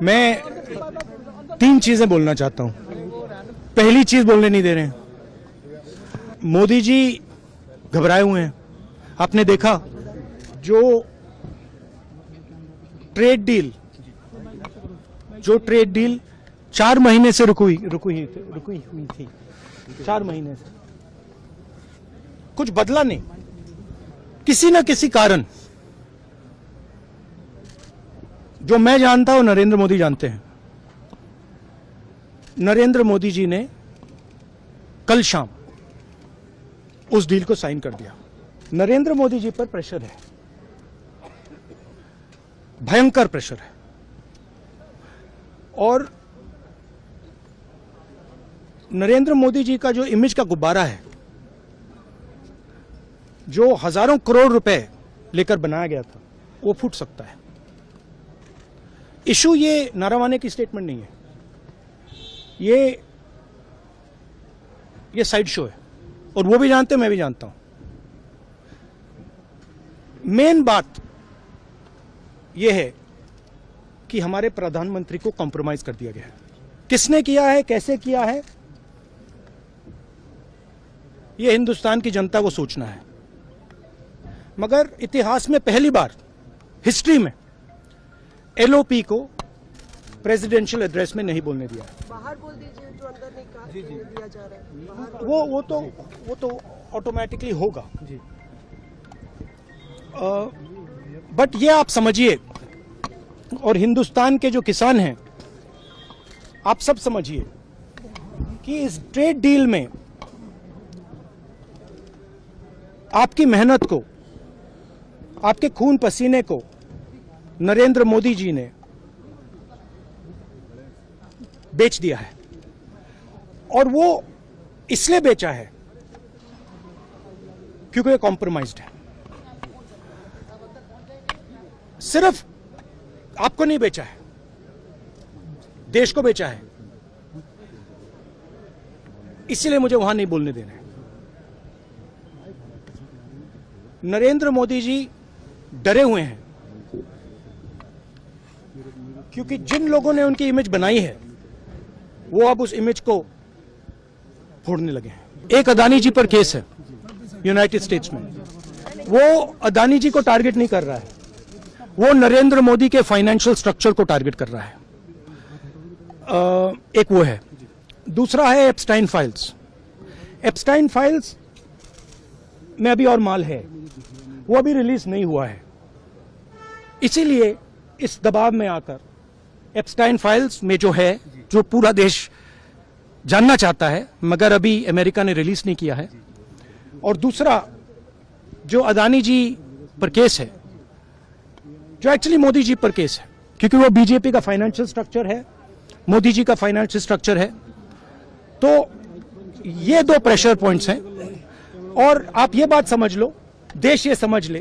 मैं तीन चीजें बोलना चाहता हूं। पहली चीज बोलने नहीं दे रहे हैं। मोदी जी घबराए हुए हैं। आपने देखा जो ट्रेड डील 4 महीने से रुकी हुई थी 4 महीने से कुछ बदला नहीं। किसी न किसी कारण, जो मैं जानता हूं नरेंद्र मोदी जानते हैं, नरेंद्र मोदी जी ने कल शाम उस डील को साइन कर दिया। नरेंद्र मोदी जी पर प्रेशर है, भयंकर प्रेशर है। और नरेंद्र मोदी जी का जो इमेज का गुब्बारा है, जो हजारों करोड़ रुपए लेकर बनाया गया था, वो फूट सकता है। इशू ये नारावाने की स्टेटमेंट नहीं है, ये साइड शो है, और वो भी जानते हैं, मैं भी जानता हूं। मेन बात यह है कि हमारे प्रधानमंत्री को कॉम्प्रोमाइज कर दिया गया है। किसने किया है, कैसे किया है, यह हिंदुस्तान की जनता को सोचना है। मगर इतिहास में पहली बार हिस्ट्री में एलओपी को प्रेसिडेंशियल एड्रेस में नहीं बोलने दिया। बाहर बोल दीजिए, जो अंदर नहीं कहा दिया जा रहा है। वो तो ऑटोमेटिकली होगा जी। बट ये आप समझिए, और हिंदुस्तान के जो किसान हैं, आप सब समझिए कि इस ट्रेड डील में आपकी मेहनत को, आपके खून पसीने को नरेंद्र मोदी जी ने बेच दिया है। और वो इसलिए बेचा है क्योंकि ये कॉम्प्रोमाइज्ड है। सिर्फ आपको नहीं बेचा है, देश को बेचा है। इसीलिए मुझे वहां नहीं बोलने देना है। नरेंद्र मोदी जी डरे हुए हैं क्योंकि जिन लोगों ने उनकी इमेज बनाई है, वो अब उस इमेज को फोड़ने लगे हैं। एक अदानी जी पर केस है यूनाइटेड स्टेट्स में। वो अदानी जी को टारगेट नहीं कर रहा है, वो नरेंद्र मोदी के फाइनेंशियल स्ट्रक्चर को टारगेट कर रहा है। एक वो है। दूसरा है एप्स्टाइन फाइल्स। एप्स्टाइन फाइल्स में अभी और माल है, वो अभी रिलीज नहीं हुआ है। इसीलिए इस दबाव में आकर एप्स्टाइन फाइल्स में जो पूरा देश जानना चाहता है, मगर अभी अमेरिका ने रिलीज नहीं किया है। और दूसरा जो अदानी जी पर केस है, जो एक्चुअली मोदी जी पर केस है, क्योंकि वो बीजेपी का फाइनेंशियल स्ट्रक्चर है, मोदी जी का फाइनेंशियल स्ट्रक्चर है। तो ये 2 प्रेशर पॉइंट्स हैं। और आप ये बात समझ लो, देश ये समझ ले